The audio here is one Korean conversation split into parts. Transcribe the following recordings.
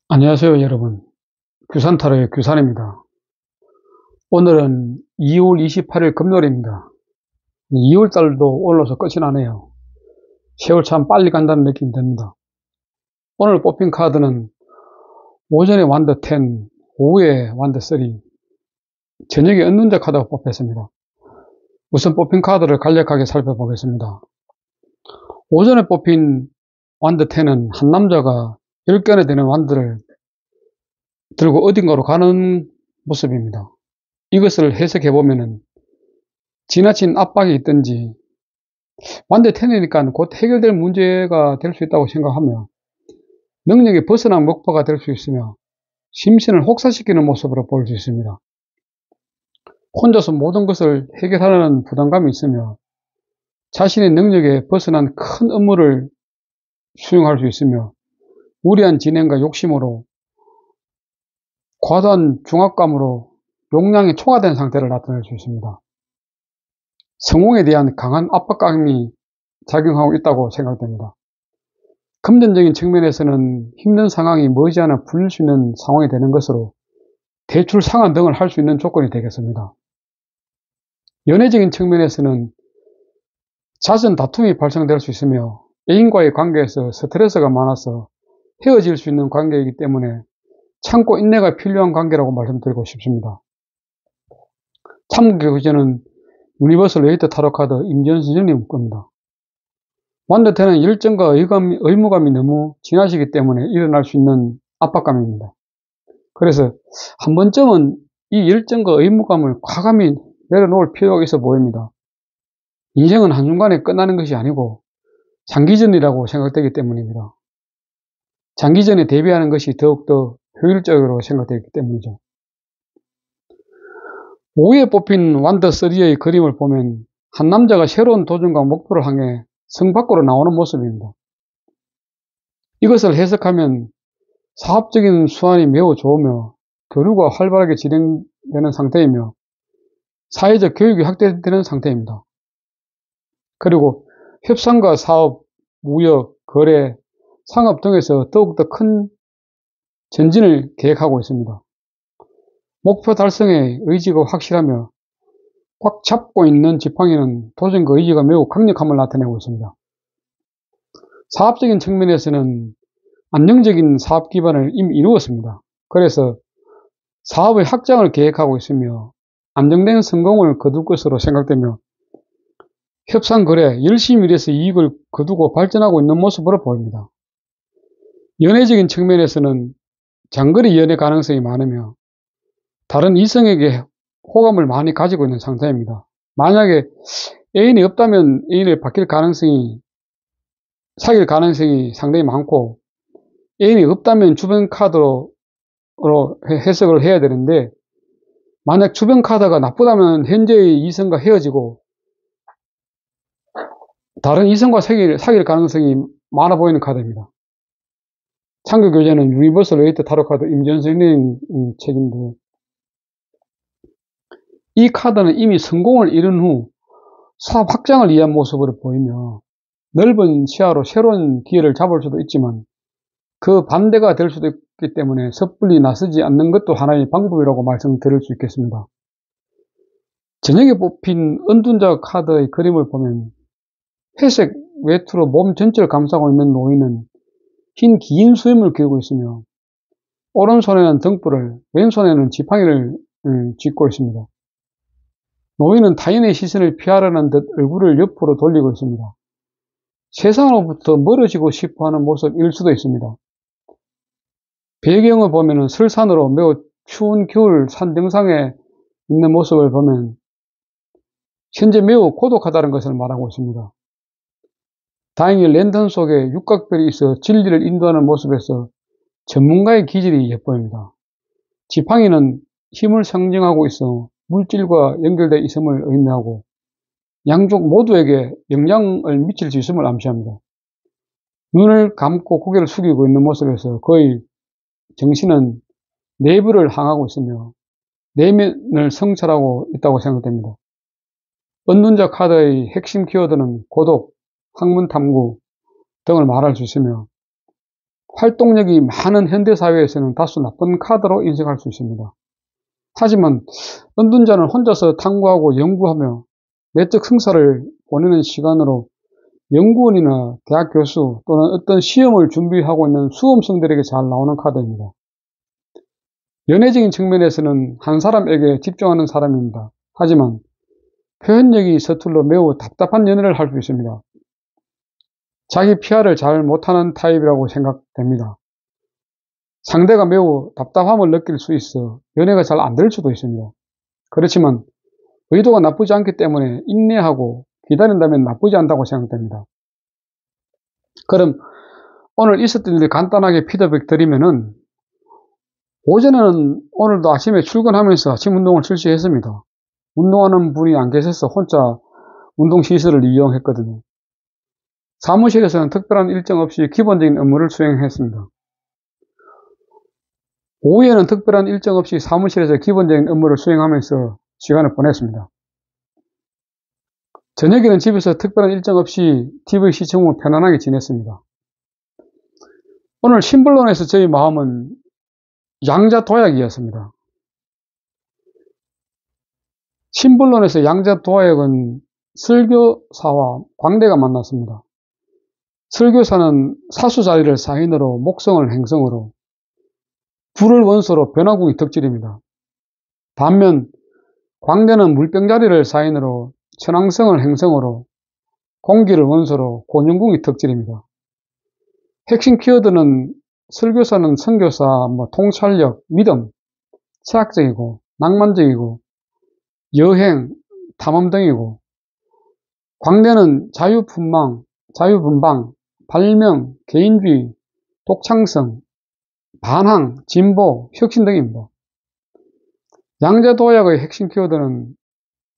안녕하세요, 여러분. 규산타로의 규산입니다. 오늘은 2월 28일 금요일입니다. 2월 달도 오늘로서 끝이 나네요. 세월 참 빨리 간다는 느낌이 듭니다. 오늘 뽑힌 카드는 오전에 완더 10, 오후에 완더 3, 저녁에 은둔자 카드가 뽑혔습니다. 우선 뽑힌 카드를 간략하게 살펴보겠습니다. 오전에 뽑힌 완더 10은 한 남자가 10견에 되는 완더를 들고 어딘가로 가는 모습입니다. 이것을 해석해보면 지나친 압박이 있든지 완대 텐이니까 곧 해결될 문제가 될 수 있다고 생각하며 능력이 벗어난 목표가 될 수 있으며 심신을 혹사시키는 모습으로 볼 수 있습니다. 혼자서 모든 것을 해결하려는 부담감이 있으며 자신의 능력에 벗어난 큰 업무를 수행할 수 있으며 무리한 진행과 욕심으로 과도한 중압감으로 용량이 초과된 상태를 나타낼 수 있습니다. 성공에 대한 강한 압박감이 작용하고 있다고 생각됩니다. 금전적인 측면에서는 힘든 상황이 머지않아 풀릴 수 있는 상황이 되는 것으로 대출 상환 등을 할 수 있는 조건이 되겠습니다. 연애적인 측면에서는 잦은 다툼이 발생될 수 있으며 애인과의 관계에서 스트레스가 많아서 헤어질 수 있는 관계이기 때문에 참고 인내가 필요한 관계라고 말씀드리고 싶습니다. 참고 교재는 유니버설 레이터 타로 카드 임지연 선생님 겁니다. 완더테는 열정과 의무감이 너무 진하시기 때문에 일어날 수 있는 압박감입니다. 그래서 한 번쯤은 이 열정과 의무감을 과감히 내려놓을 필요가 있어 보입니다. 인생은 한순간에 끝나는 것이 아니고 장기전이라고 생각되기 때문입니다. 장기전에 대비하는 것이 더욱더 효율적으로 생각되기 때문이죠. 오후에 뽑힌 완더 3의 그림을 보면 한 남자가 새로운 도전과 목표를 향해 성 밖으로 나오는 모습입니다. 이것을 해석하면 사업적인 수완이 매우 좋으며 교류가 활발하게 진행되는 상태이며 사회적 교육이 확대되는 상태입니다. 그리고 협상과 사업, 무역, 거래, 상업 등에서 더욱더 큰 전진을 계획하고 있습니다. 목표 달성에 의지가 확실하며 꽉 잡고 있는 지팡이는 도전과 의지가 매우 강력함을 나타내고 있습니다. 사업적인 측면에서는 안정적인 사업 기반을 이미 이루었습니다. 그래서 사업의 확장을 계획하고 있으며 안정된 성공을 거둘 것으로 생각되며 협상 거래, 열심히 일해서 이익을 거두고 발전하고 있는 모습으로 보입니다. 연애적인 측면에서는 장거리 연애 가능성이 많으며 다른 이성에게 호감을 많이 가지고 있는 상태입니다. 만약에 애인이 없다면 애인을 사귈 가능성이 상당히 많고 애인이 없다면 주변 카드로 해석을 해야 되는데 만약 주변 카드가 나쁘다면 현재의 이성과 헤어지고 다른 이성과 사귈 가능성이 많아 보이는 카드입니다. 참고 교재는 유니버설 레이터 타로 카드 임지연 선생님 책인데 이 카드는 이미 성공을 이룬 후 사업 확장을 위한 모습으로 보이며 넓은 시야로 새로운 기회를 잡을 수도 있지만 그 반대가 될 수도 있기 때문에 섣불리 나서지 않는 것도 하나의 방법이라고 말씀드릴 수 있겠습니다. 저녁에 뽑힌 은둔자 카드의 그림을 보면 회색 외투로 몸 전체를 감싸고 있는 노인은 흰 긴 수염을 기르고 있으며 오른손에는 등불을 왼손에는 지팡이를 쥐고 있습니다. 노인은 타인의 시선을 피하려는 듯 얼굴을 옆으로 돌리고 있습니다. 세상으로부터 멀어지고 싶어하는 모습일 수도 있습니다. 배경을 보면 설산으로 매우 추운 겨울 산 정상에 있는 모습을 보면 현재 매우 고독하다는 것을 말하고 있습니다. 다행히 랜턴 속에 육각별이 있어 진리를 인도하는 모습에서 전문가의 기질이 엿보입니다. 지팡이는 힘을 상징하고 있어 물질과 연결되어 있음을 의미하고 양쪽 모두에게 영향을 미칠 수 있음을 암시합니다. 눈을 감고 고개를 숙이고 있는 모습에서 그의 정신은 내부를 향하고 있으며 내면을 성찰하고 있다고 생각됩니다. 은둔자 카드의 핵심 키워드는 고독, 학문 탐구 등을 말할 수 있으며 활동력이 많은 현대사회에서는 다소 나쁜 카드로 인식할 수 있습니다. 하지만 은둔자는 혼자서 탐구하고 연구하며 내적 성사를 보내는 시간으로 연구원이나 대학 교수 또는 어떤 시험을 준비하고 있는 수험생들에게 잘 나오는 카드입니다. 연애적인 측면에서는 한 사람에게 집중하는 사람입니다. 하지만 표현력이 서툴러 매우 답답한 연애를 할 수 있습니다. 자기 PR을 잘 못하는 타입이라고 생각됩니다. 상대가 매우 답답함을 느낄 수 있어 연애가 잘 안 될 수도 있습니다. 그렇지만 의도가 나쁘지 않기 때문에 인내하고 기다린다면 나쁘지 않다고 생각됩니다. 그럼 오늘 있었던 일 간단하게 피드백 드리면은, 오전에는 오늘도 아침에 출근하면서 아침 운동을 실시했습니다. 운동하는 분이 안 계셔서 혼자 운동시설을 이용했거든요. 사무실에서는 특별한 일정 없이 기본적인 업무를 수행했습니다. 오후에는 특별한 일정 없이 사무실에서 기본적인 업무를 수행하면서 시간을 보냈습니다. 저녁에는 집에서 특별한 일정 없이 TV 시청 후 편안하게 지냈습니다. 오늘 신불론에서 저희 마음은 양자도약이었습니다. 신불론에서 양자도약은 설교사와 광대가 만났습니다. 설교사는 사수자리를 사인으로 목성을 행성으로, 불을 원소로 변화궁이 덕질입니다. 반면 광대는 물병자리를 사인으로 천왕성을 행성으로, 공기를 원소로 곤영궁이 덕질입니다. 핵심 키워드는 설교사는 선교사, 통찰력, 믿음, 철학적이고 낭만적이고 여행, 탐험 등이고, 광대는 자유분방, 발명, 개인주의, 독창성, 반항, 진보, 혁신 등입니다. 양자도약의 핵심 키워드는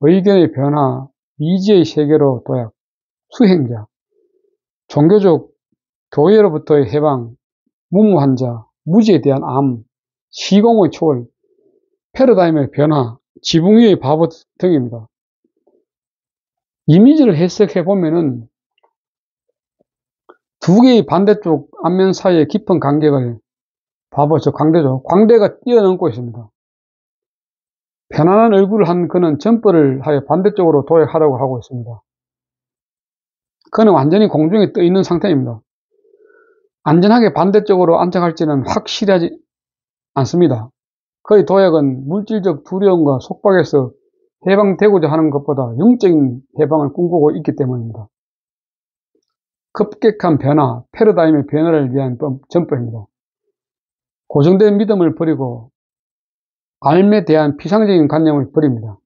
의견의 변화, 미지의 세계로 도약, 수행자, 종교적 교회로부터의 해방, 무무환자, 무지에 대한 암, 시공의 초월, 패러다임의 변화, 지붕 위의 바보 등입니다. 이미지를 해석해 보면은 두 개의 반대쪽 앞면 사이의 깊은 간격을, 바보, 저 광대죠. 광대가 뛰어넘고 있습니다. 편안한 얼굴을 한 그는 점프를 하여 반대쪽으로 도약하려고 하고 있습니다. 그는 완전히 공중에 떠 있는 상태입니다. 안전하게 반대쪽으로 안착할지는 확실하지 않습니다. 그의 도약은 물질적 두려움과 속박에서 해방되고자 하는 것보다 영적인 해방을 꿈꾸고 있기 때문입니다. 급격한 변화, 패러다임의 변화를 위한 점프입니다. 고정된 믿음을 버리고 삶에 대한 피상적인 관념을 버립니다.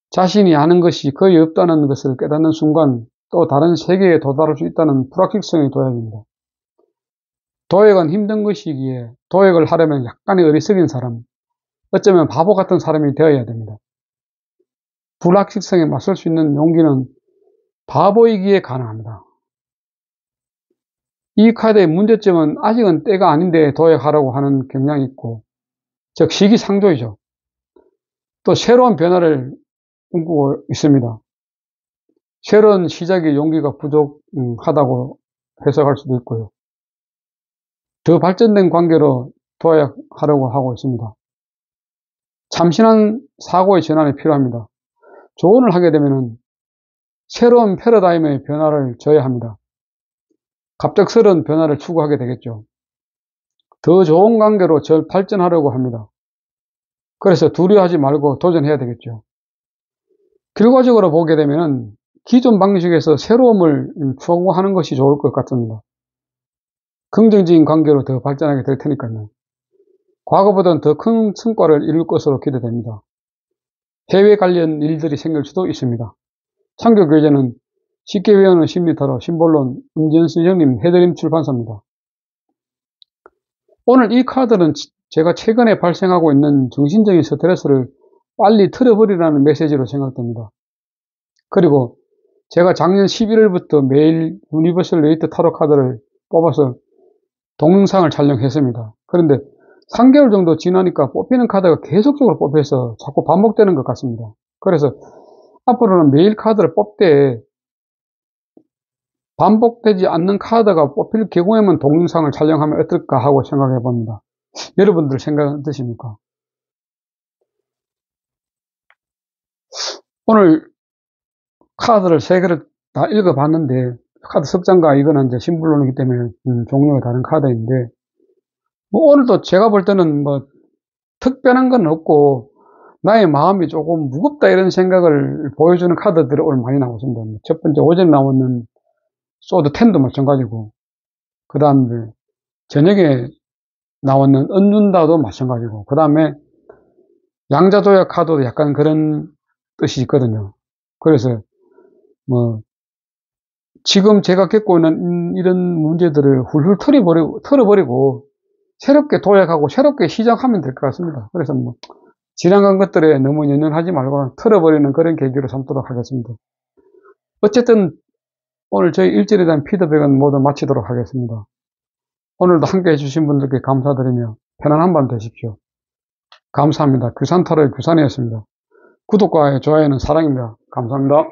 자신이 아는 것이 거의 없다는 것을 깨닫는 순간 또 다른 세계에 도달할 수 있다는 불확실성의 도약입니다. 도약은 힘든 것이기에 도약을 하려면 약간의 어리석인 사람, 어쩌면 바보 같은 사람이 되어야 됩니다. 불확실성에 맞설 수 있는 용기는 바보이기에 가능합니다. 이 카드의 문제점은 아직은 때가 아닌데 도약하라고 하는 경향이 있고, 즉 시기상조이죠. 또 새로운 변화를 꿈꾸고 있습니다. 새로운 시작의 용기가 부족하다고 해석할 수도 있고요. 더 발전된 관계로 도약하려고 하고 있습니다. 참신한 사고의 전환이 필요합니다. 조언을 하게 되면 새로운 패러다임의 변화를 줘야 합니다. 갑작스러운 변화를 추구하게 되겠죠. 더 좋은 관계로 발전하려고 합니다. 그래서 두려워하지 말고 도전해야 되겠죠. 결과적으로 보게 되면 기존 방식에서 새로움을 추구하는 것이 좋을 것 같습니다. 긍정적인 관계로 더 발전하게 될 테니까요. 과거보다는 더 큰 성과를 이룰 것으로 기대됩니다. 해외 관련 일들이 생길 수도 있습니다. 창교교재는 쉽게 외우는 심리타로 신볼론 임전수 형님 해드림 출판사입니다. 오늘 이 카드는 제가 최근에 발생하고 있는 정신적인 스트레스를 빨리 틀어버리라는 메시지로 생각됩니다. 그리고 제가 작년 11월부터 매일 유니버설 레이트 타로 카드를 뽑아서 동영상을 촬영했습니다. 그런데 3개월 정도 지나니까 뽑히는 카드가 계속적으로 뽑혀서 자꾸 반복되는 것 같습니다. 그래서 앞으로는 매일 카드를 뽑되 반복되지 않는 카드가 뽑힐 경우에만 동영상을 촬영하면 어떨까 하고 생각해 봅니다. 여러분들 생각 어떠십니까? 오늘 카드를 3개를 다 읽어봤는데, 카드 석장과 이거는 이제 심블론이기 때문에 종류가 다른 카드인데, 뭐 오늘도 제가 볼 때는 뭐 특별한 건 없고 나의 마음이 조금 무겁다 이런 생각을 보여주는 카드들이 오늘 많이 나왔습니다. 첫 번째 오전에 나오는 소드 10도 마찬가지고, 그 다음에 저녁에 나왔는 은둔다도 마찬가지고, 그 다음에 양자도약 카드도 약간 그런 뜻이 있거든요. 그래서 뭐 지금 제가 겪고 있는 이런 문제들을 훌훌 털어버리고 새롭게 도약하고 새롭게 시작하면 될 것 같습니다. 그래서 뭐 지나간 것들에 너무 연연하지 말고 털어버리는 그런 계기로 삼도록 하겠습니다. 어쨌든 오늘 저희 일절에 대한 피드백은 모두 마치도록 하겠습니다. 오늘도 함께 해주신 분들께 감사드리며 편안한 밤 되십시오. 감사합니다. 규산타로의 규산이었습니다. 구독과 좋아요는 사랑입니다. 감사합니다.